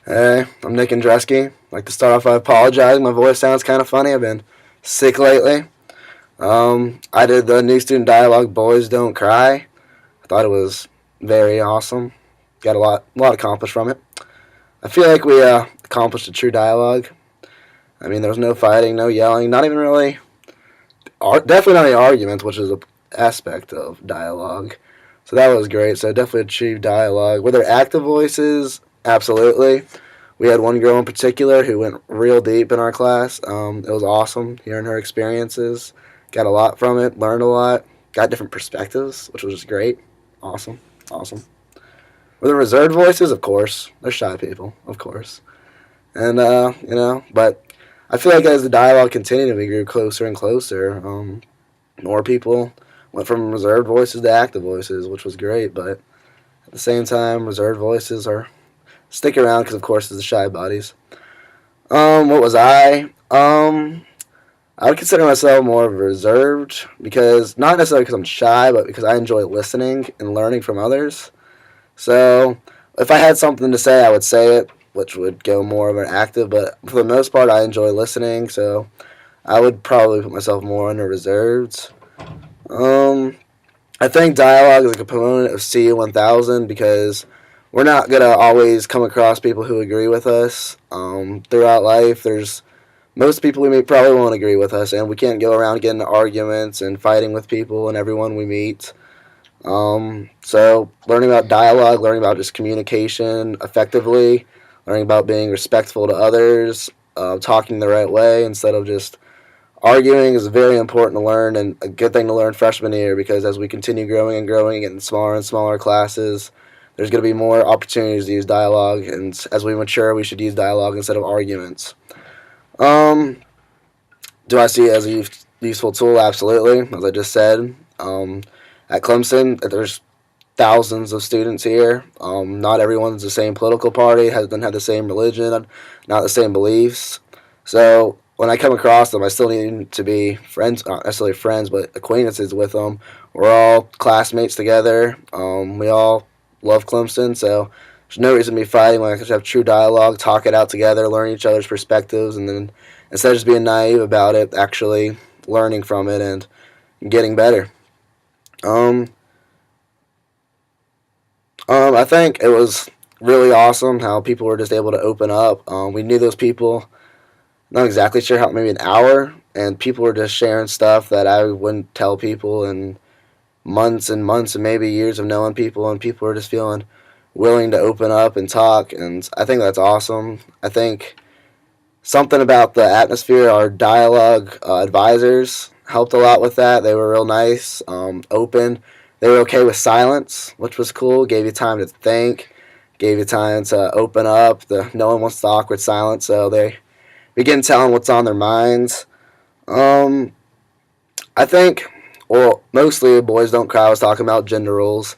Hey, I'm Nick Andryusky. I'd like to start off by apologizing. My voice sounds kind of funny. I've been sick lately. I did the new student dialogue "Boys Don't Cry." I thought it was very awesome. Got a lot accomplished from it. I feel like we accomplished a true dialogue. I mean, there was no fighting, no yelling, not even really, definitely not any arguments, which is an aspect of dialogue. So that was great. So definitely achieved dialogue. Were there active voices? Absolutely. We had one girl in particular who went real deep in our class. It was awesome hearing her experiences. Got a lot from it, learned a lot, got different perspectives, which was just great. Awesome. Awesome. Were there reserved voices? Of course. They're shy people, of course. And, but I feel like as the dialogue continued, we grew closer and closer. More people went from reserved voices to active voices, which was great. But at the same time, reserved voices are stick around because, of course, it's the shy bodies. What was I? I would consider myself more reserved because not necessarily because I'm shy, but because I enjoy listening and learning from others. So if I had something to say, I would say it, which would go more of an active. But for the most part, I enjoy listening, so I would probably put myself more under reserved. Um, I think dialogue is a component of CU1000 because we're not gonna always come across people who agree with us. Throughout life, there's most people we meet probably won't agree with us, and we can't go around getting into arguments and fighting with people and everyone we meet. So learning about dialogue, learning about just communication effectively, learning about being respectful to others, talking the right way instead of just arguing is very important to learn and a good thing to learn freshman year because as we continue growing and growing in smaller and smaller classes, there's going to be more opportunities to use dialogue, and as we mature, we should use dialogue instead of arguments. Um, do I see it as a useful tool? Absolutely, as I just said. At Clemson, there's thousands of students here. Not everyone's the same political party, doesn't have the same religion, not the same beliefs. So when I come across them, I still need to be friends, not necessarily friends, but acquaintances with them. We're all classmates together. We all love Clemson, so there's no reason to be fighting. Like, just have true dialogue, talk it out together, learn each other's perspectives, and then instead of just being naive about it, actually learning from it and getting better. Um, I think it was really awesome how people were just able to open up. We knew those people, not exactly sure how, maybe an hour, and people were just sharing stuff that I wouldn't tell people in months and months and maybe years of knowing people, and people were just feeling willing to open up and talk, and I think that's awesome. I think something about the atmosphere, our dialogue advisors helped a lot with that. They were real nice, open. They were okay with silence, which was cool. Gave you time to think, gave you time to open up. No one wants the awkward silence, so they begin telling what's on their minds. Um, I think, well, mostly Boys Don't Cry was talking about gender roles.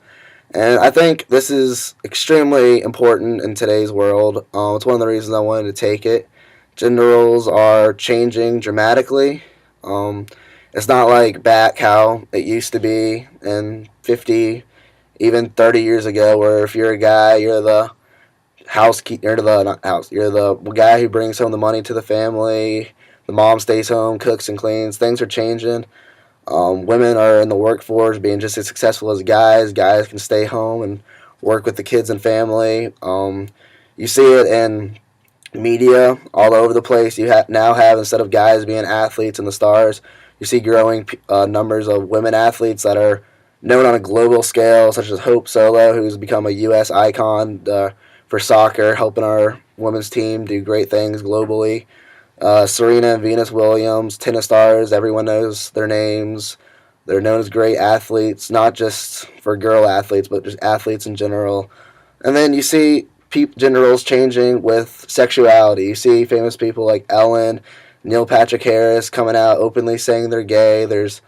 And I think this is extremely important in today's world. It's one of the reasons I wanted to take it. Gender roles are changing dramatically. Um, it's not like back how it used to be in 50, even 30 years ago, where if you're a guy, you're the housekeeper, you're the not house, you're the guy who brings home the money to the family. The mom stays home, cooks and cleans. Things are changing. Women are in the workforce being just as successful as guys. Guys can stay home and work with the kids and family. You see it in media all over the place. You now have, instead of guys being athletes and the stars, you see growing numbers of women athletes that are known on a global scale, such as Hope Solo, who's become a U.S. icon for soccer, helping our women's team do great things globally. Serena and Venus Williams, tennis stars, everyone knows their names. They're known as great athletes, not just for girl athletes, but just athletes in general. And then you see gender roles changing with sexuality. You see famous people like Ellen, Neil Patrick Harris coming out openly saying they're gay. There's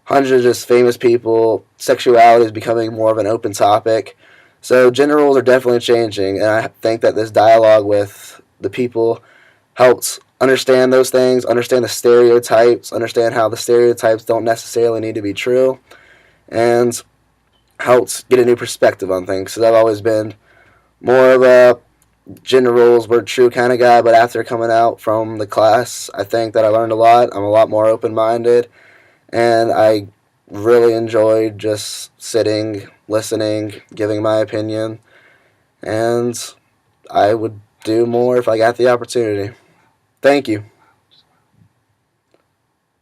hundreds of just famous people. Sexuality is becoming more of an open topic. So gender roles are definitely changing, and I think that this dialogue with the people helps understand those things, understand the stereotypes, understand how the stereotypes don't necessarily need to be true, and helps get a new perspective on things. Because I've always been more of a gender roles were true kind of guy, but after coming out from the class, I think that I learned a lot. I'm a lot more open minded, and I really enjoyed just sitting, listening, giving my opinion, and I would do more if I got the opportunity. Thank you.